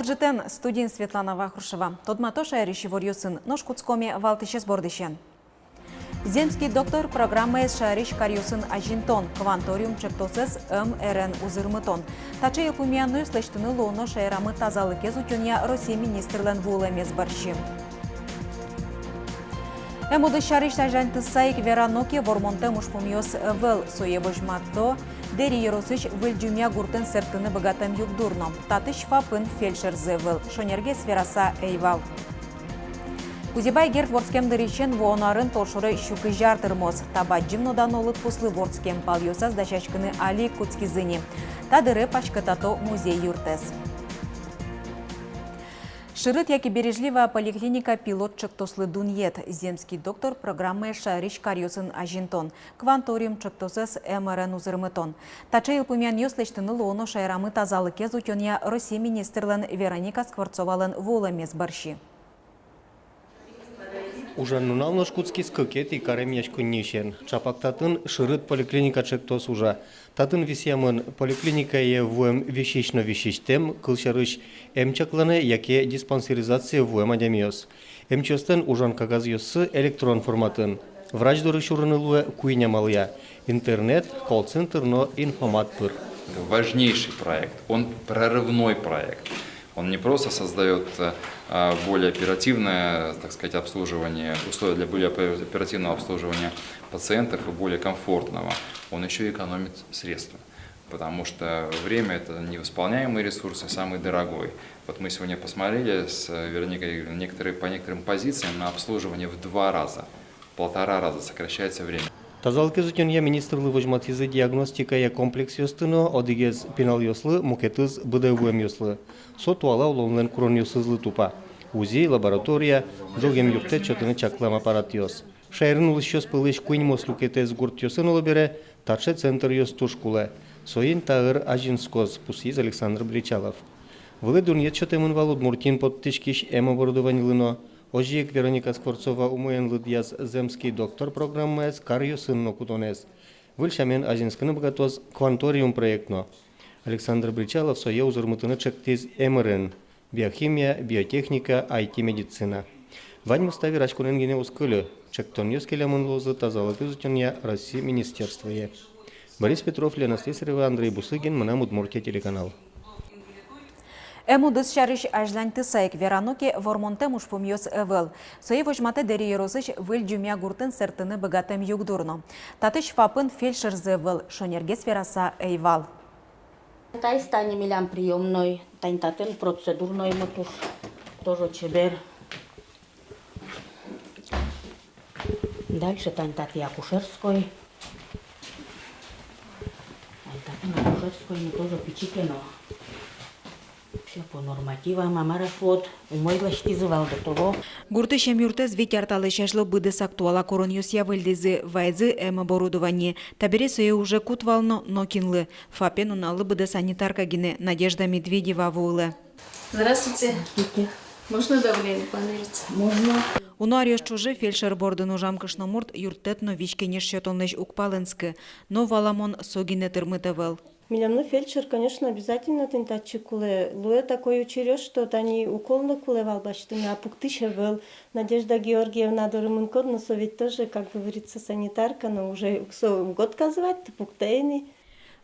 Урджитен студин Светлана Вахрушева. Тодматоша Ришиворюсын Ношкутскоме Валтыше сбордыщен. Земский доктор программы Шариш Карюсын Ажинтон, Кванториум Чектосес МРН Узырмытон. Таче елпумиянную слештыны лоно шайрамы тазалыке зутюня Россия министрлен вулемез барщи. Эмуды Шариш Ажанты Сайк Вераноке Вормонте Мушпумиос Вел Соевожматто Дери Еросыч Выльдюмя Гуртен Сертыны Богатым Югдурно. Татыш Фапын Фельдшер Зевел. Шонерге Сфераса Эйвал. Кузибай Герт Ворскем дыричен воонарын толшуры щукы жартырмоз. Табаджим нодан олыт пуслы Ворскем палюса сдачачкыны Али Куцкизыни. Тадыры пачкатато музей юртес. Шырыт яки бережливая поликлиника пилотчик тослы дуньет. Земский доктор программы Шариш Карюсын Ажинтон. Кванториум чектосес МРН Узырмытон. Таче елпумян йослештыны лооно шайрамы тазалыке зутюня Россия министрлен Вероника Скворцовален волемез барщи. Ужаннунал ношкутский скакет и каремьячку нищен. Чапактатын шырыт поликлиника чектос ужа. Татын висямын поликлиника е вуем вещично вещичтем, кылшарыш эмчакланы, яке диспансеризация вуем адемиос. Эмчостен ужан кагаз йоссы электрон форматын. Врач дуры шурыны луе куйня малыя. Интернет, колл-центр, но информат пыр. Важнейший проект, он прорывной проект. Он не просто создает более оперативное, так сказать, обслуживание, условия для более оперативного обслуживания пациентов и более комфортного. Он еще и экономит средства, потому что время – это невосполняемый ресурс и самый дорогой. Вот мы сегодня посмотрели с Вероникой по некоторым позициям на обслуживание в 2 раза, 1,5 раза сокращается время. Тазалыке зутюня министрлы вожматизы диагностика я комплекс йостыно, одигез пенал йослы, мукетыз быдавуем йослы. Сотуала уловлен крон йосызлы тупа. УЗИ, лаборатория, другим юрте чотыны чаклам аппарат йос. Шайрын улыщос пылыш куйн мослукетез гурт йосын олыбере, таче центр йос тушкуле. Соин тағыр Ажинскоз, пусиз Александр Бричалов. Вылы дурнет чотемын валуд Муртин подтычкиш оборудованилыно. Ожиек Вероника Скворцова умоен лыдьяз земский доктор программы Карью сынно кутонес. Выльшамен Ажинскыны богатоз кванториум проектно. Александр Бричалов сое узырмытыны чектиз МРН. Биохимия, биотехника, IT-медицина. Вань мустави рачкуненгене ускылы. Чектон ёскелямын лозы тазалык изучения России министерства. Борис Петров, Лена Слесарева, Андрей Бусыгин, Манам Удмуртия телеканал. Эмудыс Шариш Ажланты Сайк Вераноке Вормонте Мушпумьос Эвел. Соевожмате Дери Еросыч Выльдюмя Гуртен Сертыны Богатым Югдурно. Татыш Фапын Фельдшер Зевел. Шонерге Сфераса Эйвал. Тай стане милям приемной, тайн-татын процедурной мотор, тоже чебер. Дальше тайн-тат и акушерской. Тайн-татын акушерской мы тоже впечатлено. Все по нормативам, амарафот, умойлаш тизывал до того. Гуртышем юртез ветерталы шашло быдыс актуала короньюс явыльдызы вайзы оборудование. Табере сое уже кутвално нокинлы. Фапен уналы быды санитарка гине Надежда Медведева вулы. Здравствуйте. Можно давление померить? Можно. Унуарьёш чужи фельдшер бордын ужамкышно мурт юртетно вичкенеш счетонныш укпаленскі. Но валамон согине тырмытывал. Милямны фельдшер, конечно, обязательно тентачи куле. Луэ такой учерёж, что тани уколно кулевал баштыми, а пуктышевел. Надежда Георгиевна Дорымынкод, но ведь тоже, как говорится, санитарка, но уже год казывать, пуктейни.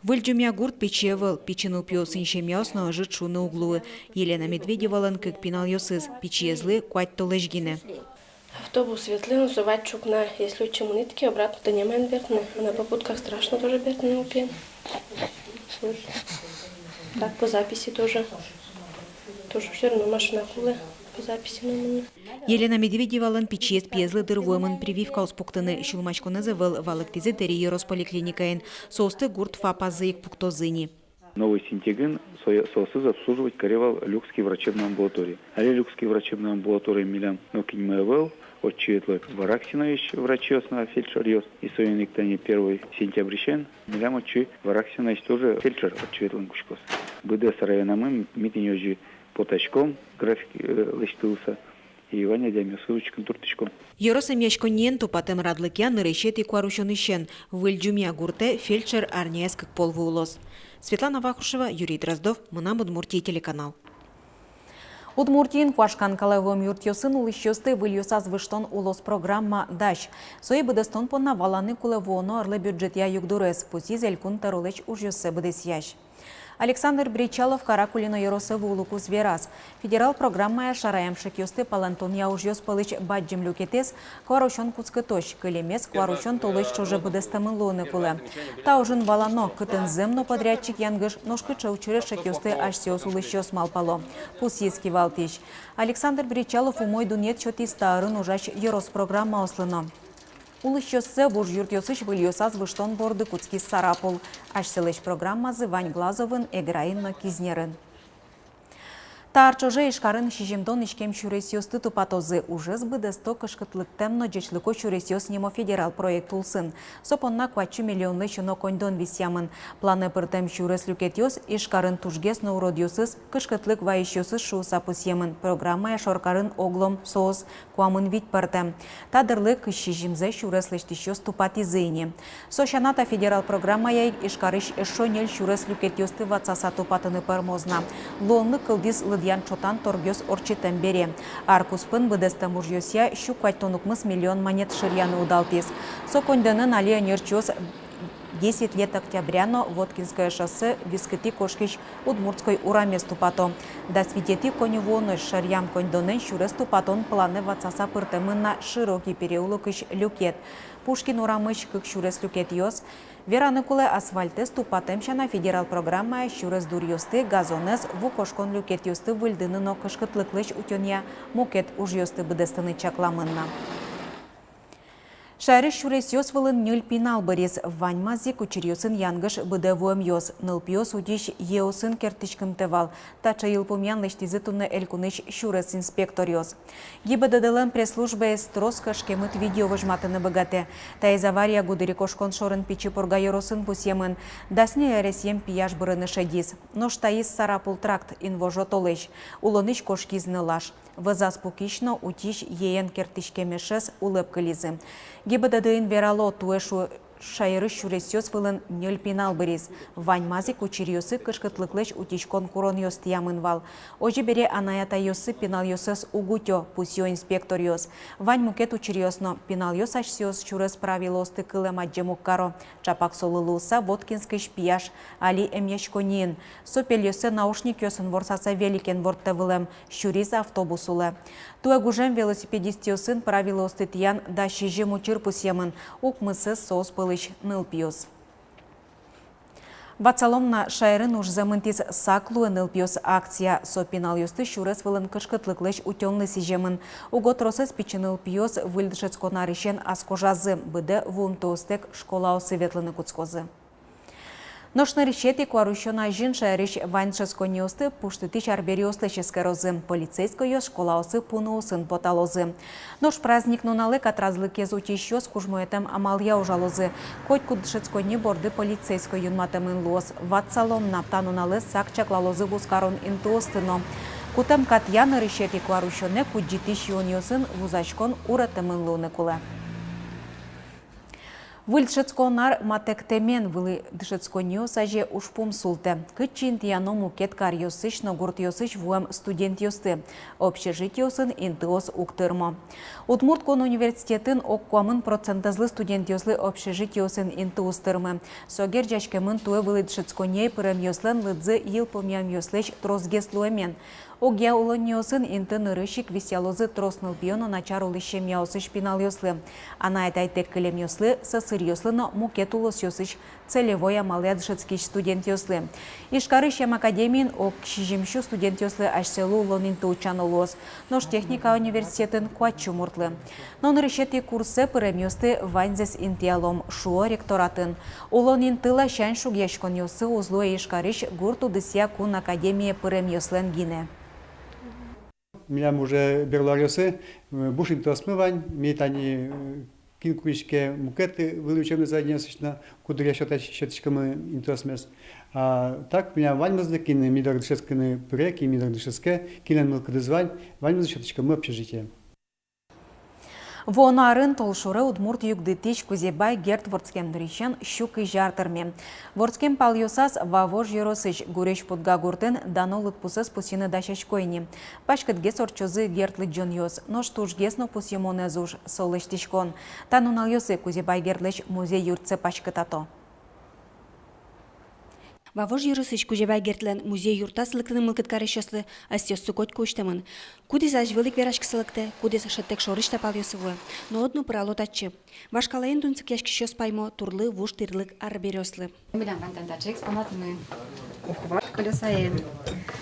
Выльдюмя гурт печевал, печеныл пьосын шемясно жит шуны углуы. Елена Медведевалан как пинал йосыз, печезлы куать толежгине. Автобус светлый, называть чукна. Если учим нитки, обратно то не мен бертны. А на попутках страшно тоже бертны упен. Так, по записи тоже. Тоже все равно машина хулы. По записи на мне. Елена Медведевалан печез пьезлы дырвуемын прививка успуктыны. Шулмачку называл валактизы Дери Еросполиклиникаин. Соусты гурт фапазыик пуктозыни. Новый синтегин соосыз обслуживать коревал люкский врачебной амбулатории. Але люкский врачебной амбулатории милям нокиньмэвэл, отчетлы Вараксинович врачёсна фельдшер и союниктани 1 сентябрьщен, милям отчи Вараксинович тоже фельдшер отчетлын кушкос. БДС районамым митинёжи потачком график лыштылса. И Ваня Демьясовичкин туртичком. Еросам яшконен тупатем радлыкян решет и куарушонищен. Выльдюмя гурте фельдшер арняйск полвулос. Светлана Вахрушева, Юрий Дроздов, Манам Удмуртия телеканал. Удмуртиин Квашкан Калевом юртьосын улыщосты выльосаз выштон улос программа «Даш». Сои быдыстон понна валаны кулевоно орлы бюджет я югдурес, пуси зелькун тарулыч ужьосы быдысящ. Александр Бричалов каракулино Яросову улукус верас. Федерал программая шараям шекёсты палантон я ужьос палыч баджим люкетес, кварушон куцкытош, кылемес кварушон толыч чоже быдыстамын лоны куле. Та ужин валано, кытын земно подрядчик янгыш, ножкыча учуре шекёсты ашсиос улыщос малпало. Пусиски валтищ. Александр Бричалов умой дунет чоти старын ужач Ярос программа ослыно. Улыщоссы буж юртьосыч выльосаз выштон борды куцки сарапул. Ашселыч программазы Вань Глазовын эграинно кизнерын. Тарчоже ишкарын шижимдон ишкем чуресиосты тупатозы уже сбыдесто кышкытлыктемно жечлыко чуресиос немо федерал проект улсын. Сопонна 4 миллионлы чуно коньдон висямын. Планы пыртем чурес люкетиос ишкарын тужгес науродиосыз кышкытлык ваишиосыз шууса пусьемын. Программая шоркарын оглом соос куамын вить пыртем. Тадырлык шижимзе чурес лештишиос тупатизыйни. Сошаната федерал программая ишкарыш эшонел чурес люкетиосты ватсаса тупатыны пырмозна. Лонны кылдис Ян чотан торгёс орчитем бере. Аркуспын быдесты мужьёсия щуквайтонукмыс миллион монет ширьяны удалтис. Соконденын алия нерчёс 10 лет октябряно Воткинское шоссе вискати кошкич Удмуртской ураместу пато. Да свидети коневоны шарьям кондонен шуресту патон планы ватсаса пыртемын на широкий переулок иш люкет. Пушкин урамыч кык шурес люкет йос. Вераныкуле асфальтес тупатемшана федерал программа шурес дурьосты газонес вукошкон люкет йосты выльдыныно кышкытлыклыч утёнья мукет ужьосты быдестыны чакламынна. Шайры шуресиос вылын нюль пинал бырес ваньмази кучерьосын янгыш быдевуем йос. Нылпиос удиш еосын кертичкым тевал. Тача илпумян лештизы тунны элькуныч шурес инспектор йос. ГИБДДЛ пресс-службе строско шкемыт видео выжматыны богате. Та из авария гудыри кошкон шорын пичи порга йоросын пусьемын. Дасне эресьем пияш бырыны шедис. Но штаис сарапул тракт инвожо толыч. Улоныч кошкизны лаш. Вызас пукишно утиш еен кертичкемешес улыпкылизы. ГИБДД верало туэшу шайры шуресёс вылын нёль пинал бырис. Ваньмази кучерьосы кышкытлыклыч утишкон курон йос тиямын вал. Ожи бере анаята йосы пинал йосыз угутё пусьё инспектор йос. Вань мукет учерьосно пинал йос ашсиос чурес правилосты кылым аджемук каро. Чапак солылуса Воткинский шпияш али эмьяшконин. Сопел йосы наушник йосын ворсаса великен ворттевылем шурис автобусулы. Туэгужем велосипедист йосын правилосты тиян да шижим учир пусьемын. Укмысыз соос пылыч нылпиос. Вацаломна шайрын уж замынтиз саклу нылпиос акция. Сопинал йосты шурес вылын кышкытлыклыч утённы сижемын. Уготросыз пичи нылпиос выльдышецко нарищен аскожазы. Быды вунтоостек школа осыветлыны куцкозы. Ношны решети куарущона жин шайрыш ваньшеско неосты пуштытыч арбериосты ческерозы. Полицейско йос школаосы пуноусын поталозы. Нош праздник ноналы катразлы кезучи щос кужмоетем амалия ужалозы. Коть кудшецко не борды полицейско юнматемын лос. Ватсалом наптаноналы сакчаклалозы вускарон интуостыно. Кутем катьяны решети куарущоне куджитыш юниосын вузачкон уратемын луны куле. Выльдшецко нар матектемен вылы дышецко неосаже ушпум султе. Кытчин тияно мукет карьосыч, но гуртьосыч вуэм студент йосты. Общежитиосын интиос уктырмо. Удмурткон университетін оккуамын процентазлы студент йослы общежитиосын интиустырмы. Согер жашкемын туэ вылы дышецко ней пырем йослен лыдзы ел помям йослеч трозгеслуэмен. Огя улоньосын интын ырышик висялозы тросныл пионо начар улыщем яосыч пинал йослы. Ана айтайтек кылем йослы сысыр йослыно мукет улос йосыч целевой амалия дышецкич студент йослы. Ишкарыщем академиин ок шижимшу студент йослы ашселу улон инты учан улос. Нош техника университетін куатчу муртлы. Нон решети курсы пырем йосты ванзес интиалом шуо ректоратын. Улон интыла шань шугяшкон йосы узлуэ ишкарыш гурту дысия кун академия пырем йослен гине. Милям уже берларioсы, бушин то смывань, метани кинкуишке мукеты вылучены заднесочно, куда я щеточками интосмес. А так меня вальмазды кины мидардышескины преки, мидардышеске, кинен мылкадызвань, вальмазды щеточками общежитие. Вонарын толшуры удмурт югдытыч кузебай герт ворцкемдричен щуки жартырме. Ворцкем палюсас вавож еросыч гуреш подгагуртын данолыт пусыс пусины дачачкойни. Пачкытге сорчозы гертлы джон йос, но штужгесно пусимоне зуж солыштишкон. Танунал йосы кузебай гертлыч музей юртце пачкытато. Вавож Еросыч кужевай гертлен музей юрта сылыктыны мылкыткары шослы астёс сукоть куштамын. Кудес аж велик верашки сылыкты, кудес шыттек шорыш тапал йосывы. Но одну прало татчы. Вашкалайын дунцык яшки шос паймо турлы вуш тырлык ар берёслы. Милям вантантачы экспонатны ухват колесаен.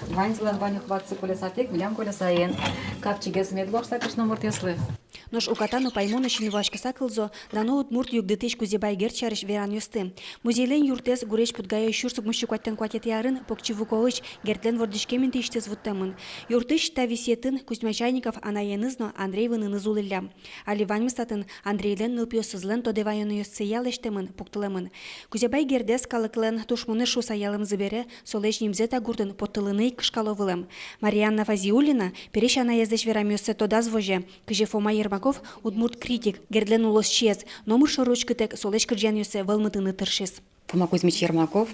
Ванзлан вань ухватцы колесатек, милям колесаен. Капчигес медлох сакышна муртеслы. Нож укатану паймона шинувашка сакылзо, дано удмурт югдытыч кузебай герчарыш веран йосты. Музейлен юртес гуреш путгая шурсук мущукваттен кватет ярын, покчивуковыч гертлен вордишкемин тиштез вуттамын. Юртыш тависетін Кузьмачайников анаенызно Андреевын нызулылям. Али ваньмыстатын Андрейлен нылпиосызлен тодевайыны йосцы ялештемын, пуктылемын. Кузебай гердес калыклен тушмуны шу саялым зыбере, солеш немзе тагуртын поттылыны кышкаловылым. Марианна Фазиулина переш анаездеш верам йосцы тодаз воже, кыже Фома Ермаков удмурт критик, гердлен улос чез, номыр шорочкытек солеш кырджан йосцы вылмытыны тыршес. Фома Кузьмич Ермаков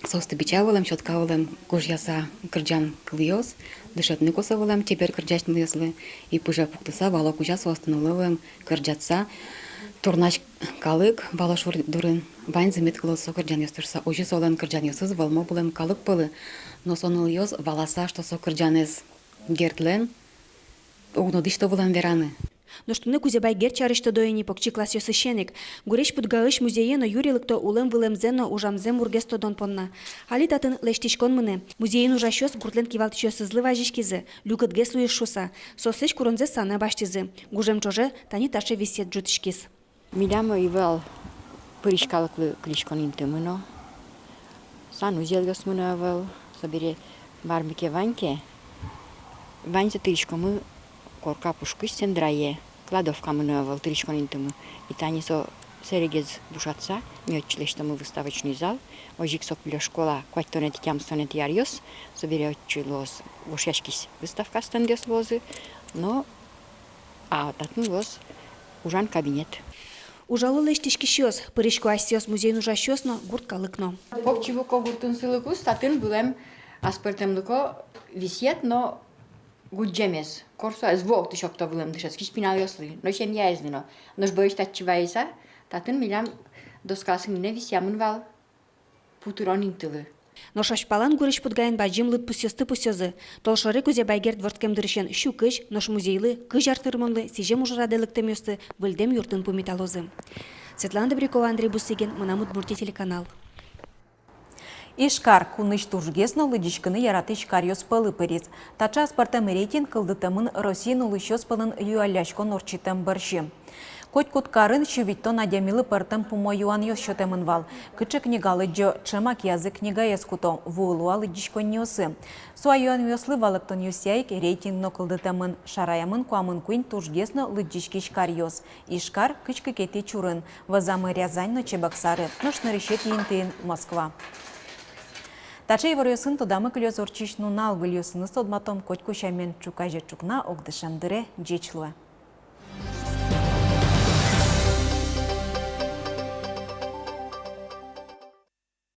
состы бичавылым, чоткавылым, кужьяса кырджан кылйос, дышатны косавылым, теперь кырджачны яслы, и пыжа пуктыса, вала кужа состанылывым, кырджатса, турнач калык, вала шур дурын, вань замет кылосо кырджан ястырса, ожи солан кырджан ясыз, валмо былым калык пылы, но соныл йос, валаса, что со кырджанез гертлен, угнодышто вылым вераны. Но штуны кузебай герчарышты доени покчи класс йосыщенек. Гуреш пудгаыш музейено юрилыкто улым вылемзено ужамзем ургесто дон понна. Али татын лештишкон мыне. Музейен ужащос гуртлен кивалтычо сызлы важишкизы. Люкат геслуеш шуса. Сосыч куронзе сана баштизы. Гужем чоже тани таше висет джутышкиз. Милямо ивел пыришкалыклы клишкон интымыно. Сану зелгас мыно ивел. Собере барбике ваньке. Ваньзе тыришкомы корка пушкыш сендрае, кладовка мынывал тыричкон интымы. И тани со серегез бушатса, мётчлештамы выставочный зал, ожик сокпилё школа, кваттонет тямстонет ярьёс, собере отчилос, ушяшкис выставка стендес лозы, но а татын лоз ужан кабинет. Ужалы лештишки щос, пырышку асиос музейн ужащосно, гурт калыкно. Попчивуко гуртун сылыкус, татын былем аспертемлыко висет, но гуджемес. Корсо аз вогты шокто вылым дышас, киш пинал йослы, но чем я издыно. Но ж боюсь татчивайса, татын милям доскалсын не висямын вал путурон интылы. Но шашпалан гуреш пудгаен баджим лыт пусёсты пусёзы. Толшары кузебай герт ворткем дырышен щукыш, нош музейлы, кыж артырмонлы, сижем ужраделыктем йосты, выльдем юртын пумиталозы. Светлана Добрякова, Андрей Бусыгин, Мунамут Бурти телеканал. Ишкар куныш туржгесно лыдичкыны яратыш карьос пылы пырец. Тача спартам рейтинг кылдытымын Россиян улышос пылын юаляшкон орчитым бырши. Коть-кут карын шевиттон адямилы пыртым пумо юан йос шотемын вал. Кычы книгалы джо чымак язык книга ескуто вуылуа лыдичкон ньосы. Суа юан йослы валыктон йосяйк рейтингно кылдытымын шараямын куамын куин туржгесно лыдичкиш карьос. Ишкар кычкы кети чурын. Вазамы Рязань Чебоксары. Ношны решет ентын Москва. Тачей варьосын тодамы клёз орчиш нунал выльосыны содматом коть кушамен чукаже чукна огдышандыре джечлуэ.